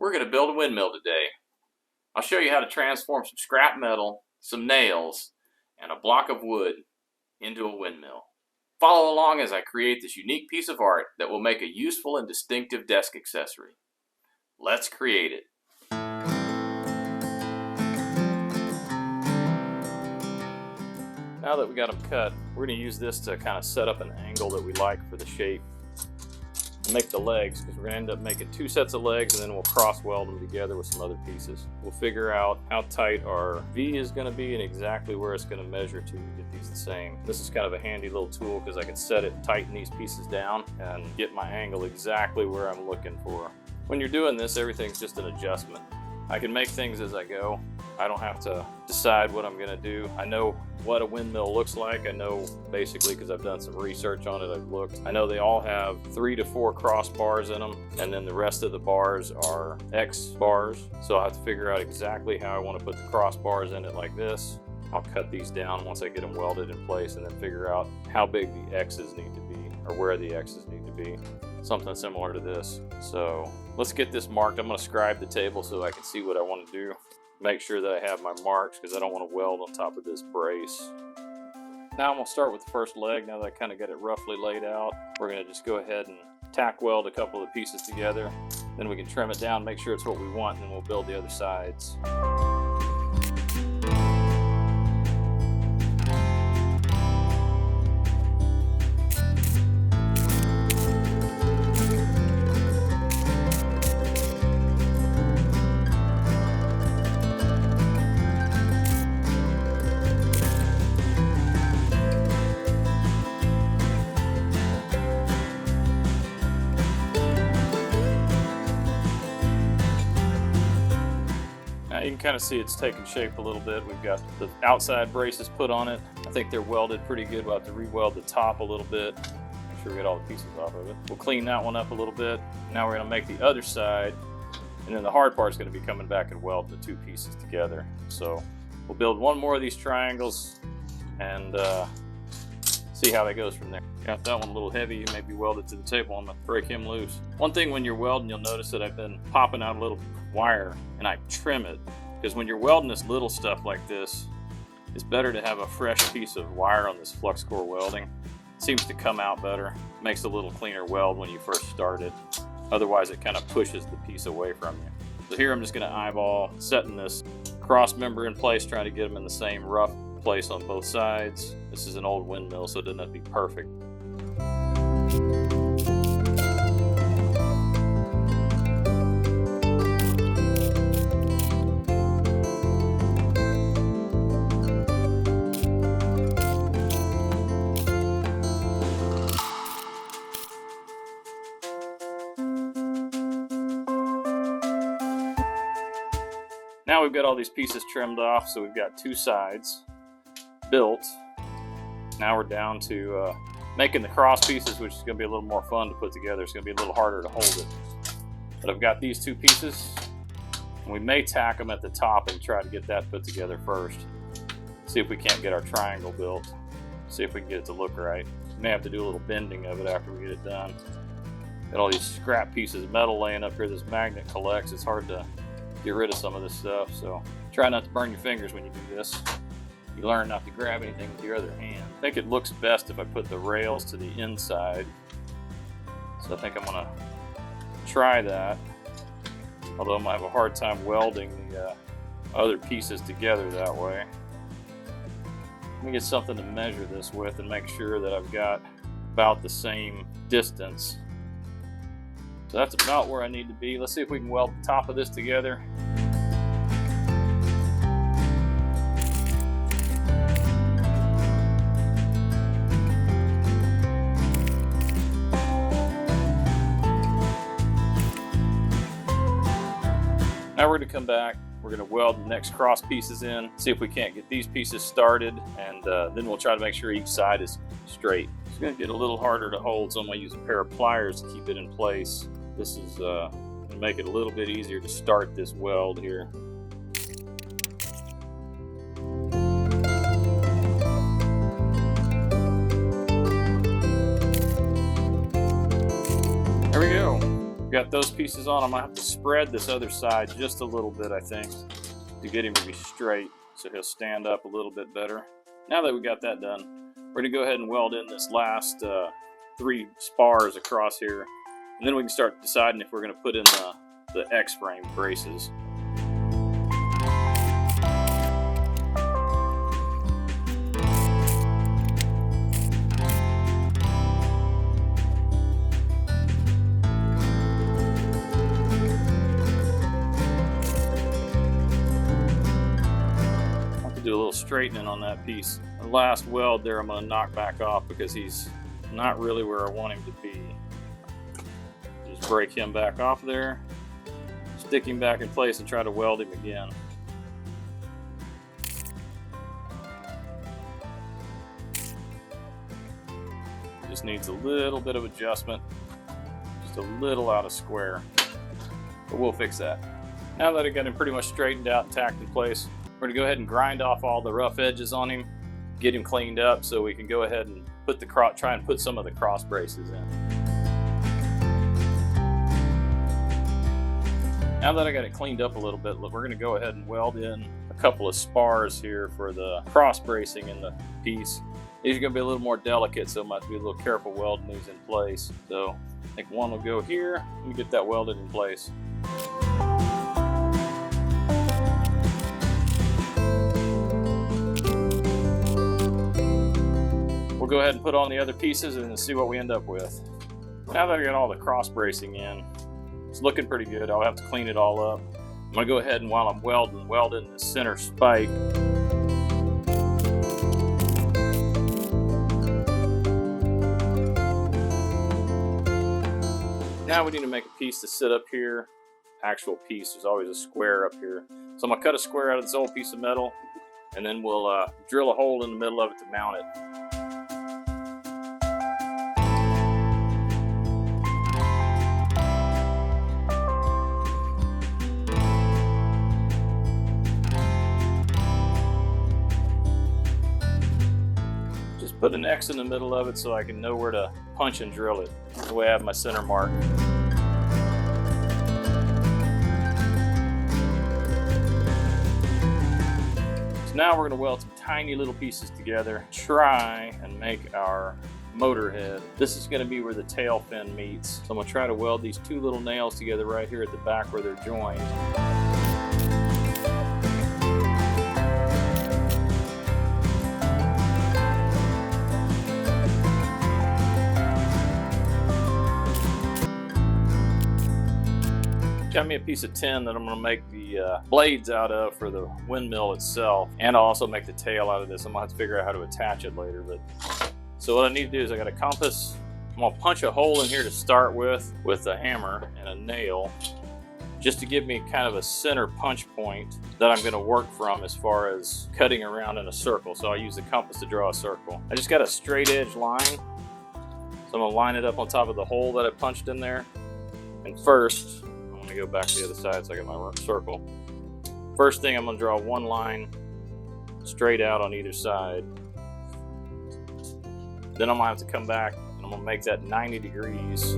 We're going to build a windmill today. I'll show you how to transform some scrap metal, some nails, and a block of wood into a windmill. Follow along as I create this unique piece of art that will make a useful and distinctive desk accessory. Let's create it. Now that we got them cut, we're going to use this to kind of set up an angle that we like for the shape. Make the legs, because we're going to end up making two sets of legs, and then we'll cross weld them together with some other pieces. We'll figure out how tight our V is going to be and exactly where it's going to measure to get these the same. This is kind of a handy little tool because I can set it and tighten these pieces down and get my angle exactly where I'm looking for. When you're doing this, everything's just an adjustment. I can make things as I go. I don't have to decide what I'm going to do. I know what a windmill looks like. I know basically because I've done some research on it. I've looked. I know they all have 3 to 4 crossbars in them, and then the rest of the bars are X bars. So I have to figure out exactly how I want to put the crossbars in it like this. I'll cut these down once I get them welded in place and then figure out how big the X's need to be or where the X's need to be. Something similar to this. So let's get this marked. I'm going to scribe the table so I can see what I want to do. Make sure that I have my marks because I don't want to weld on top of this brace. Now I'm going to start with the first leg. Now that I kind of got it roughly laid out, we're going to just go ahead and tack weld a couple of pieces together. Then we can trim it down, make sure it's what we want, and then we'll build the other sides. You can kind of see it's taking shape a little bit. We've got the outside braces put on it. I think they're welded pretty good. We'll have to re-weld the top a little bit. Make sure we get all the pieces off of it. We'll clean that one up a little bit. Now we're going to make the other side, and then the hard part is going to be coming back and welding the two pieces together. So we'll build one more of these triangles and see how that goes from there. Got that one a little heavy. You may be welded to the table. I'm going to break him loose. One thing when you're welding, you'll notice that I've been popping out a little wire and I trim it, because when you're welding this little stuff like this, it's better to have a fresh piece of wire on this flux core welding. It seems to come out better. Makes a little cleaner weld when you first start it. Otherwise it kind of pushes the piece away from you. So here I'm just going to eyeball setting this cross member in place, trying to get them in the same rough place on both sides. This is an old windmill, so it doesn't have to be perfect. Now we've got all these pieces trimmed off, so we've got two sides built. Now we're down to making the cross pieces, which is going to be a little more fun to put together. It's going to be a little harder to hold it. But I've got these two pieces, and we may tack them at the top and try to get that put together first. See if we can't get our triangle built. See if we can get it to look right. We may have to do a little bending of it after we get it done. Got all these scrap pieces of metal laying up here. This magnet collects. It's hard to get rid of some of this stuff, so try not to burn your fingers when you do this. You learn not to grab anything with your other hand. I think it looks best if I put the rails to the inside, so I think I'm going to try that, although I'm going to have a hard time welding the other pieces together that way. Let me get something to measure this with and make sure that I've got about the same distance. So that's about where I need to be. Let's see if we can weld the top of this together. Now we're going to come back. We're going to weld the next cross pieces in, see if we can't get these pieces started, and then we'll try to make sure each side is straight. It's going to get a little harder to hold, so I'm going to use a pair of pliers to keep it in place. This is going to make it a little bit easier to start this weld here. There we go. Got those pieces on. I'm gonna have to spread this other side just a little bit, I think, to get him to be straight, so he'll stand up a little bit better. Now that we got that done, we're gonna go ahead and weld in this last 3 spars across here, and then we can start deciding if we're gonna put in the X-frame braces. Do a little straightening on that piece. The last weld there I'm going to knock back off because he's not really where I want him to be. Just break him back off there, stick him back in place, and try to weld him again. Just needs a little bit of adjustment, just a little out of square, but we'll fix that. Now that I got him pretty much straightened out and tacked in place, we're going to go ahead and grind off all the rough edges on him, get him cleaned up so we can go ahead and put try and put some of the cross braces in. Now that I got it cleaned up a little bit, we're going to go ahead and weld in a couple of spars here for the cross bracing in the piece. These are going to be a little more delicate, so I might be a little careful welding these in place. So I think one will go here. Let me get that welded in place. We'll go ahead and put on the other pieces and see what we end up with. Now that I got all the cross bracing in, it's looking pretty good. I'll have to clean it all up. I'm going to go ahead and while I'm weld in the center spike. Now we need to make a piece to sit up here. Actual piece, there's always a square up here. So I'm going to cut a square out of this old piece of metal, and then we'll drill a hole in the middle of it to mount it. Put an X in the middle of it so I can know where to punch and drill it. That way I have my center mark. So now we're going to weld some tiny little pieces together, try and make our motor head. This is going to be where the tail fin meets. So I'm going to try to weld these 2 little nails together right here at the back where they're joined. Got me a piece of tin that I'm going to make the blades out of for the windmill itself, and I'll also make the tail out of this. I'm going to have to figure out how to attach it later. So what I need to do is I got a compass. I'm going to punch a hole in here to start with a hammer and a nail, just to give me kind of a center punch point that I'm going to work from as far as cutting around in a circle. So I'll use the compass to draw a circle. I just got a straight edge line, so I'm going to line it up on top of the hole that I punched in there. And first, I'm going to go back to the other side so I get my circle. First thing, I'm going to draw one line straight out on either side. Then I'm going to have to come back and I'm going to make that 90 degrees.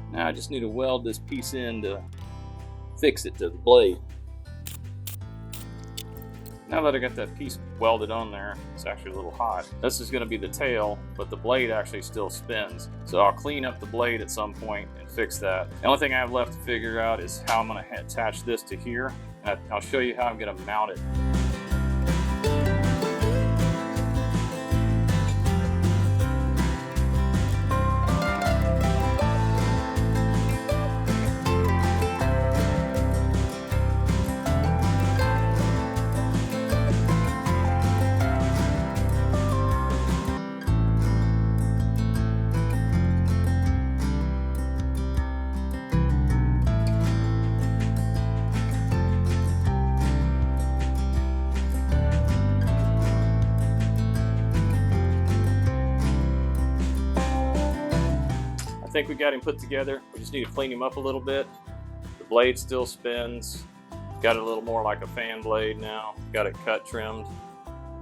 Now I just need to weld this piece in to fix it to the blade. Now that I got that piece welded on there, it's actually a little hot. This is going to be the tail, but the blade actually still spins. So I'll clean up the blade at some point and fix that. The only thing I have left to figure out is how I'm going to attach this to here. And I'll show you how I'm going to mount it. think we got him put together. We just need to clean him up a little bit. The blade still spins. Got it a little more like a fan blade now. Got it cut, trimmed.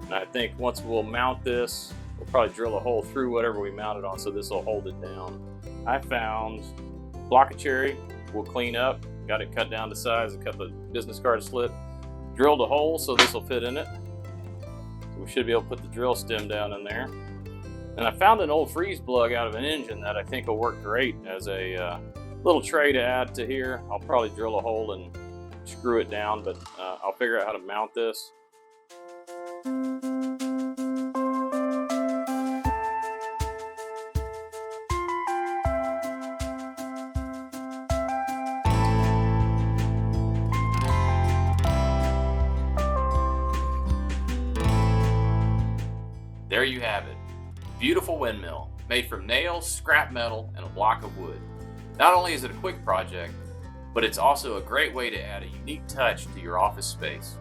And I think once we'll mount this, we'll probably drill a hole through whatever we mount it on so this will hold it down. I found a block of cherry. We'll clean up. Got it cut down to size and cut the business card slit. Drilled a hole so this will fit in it. So we should be able to put the drill stem down in there. And I found an old freeze plug out of an engine that I think will work great as a little tray to add to here. I'll probably drill a hole and screw it down, but I'll figure out how to mount this. There you have it. Beautiful windmill, made from nails, scrap metal, and a block of wood. Not only is it a quick project, but it's also a great way to add a unique touch to your office space.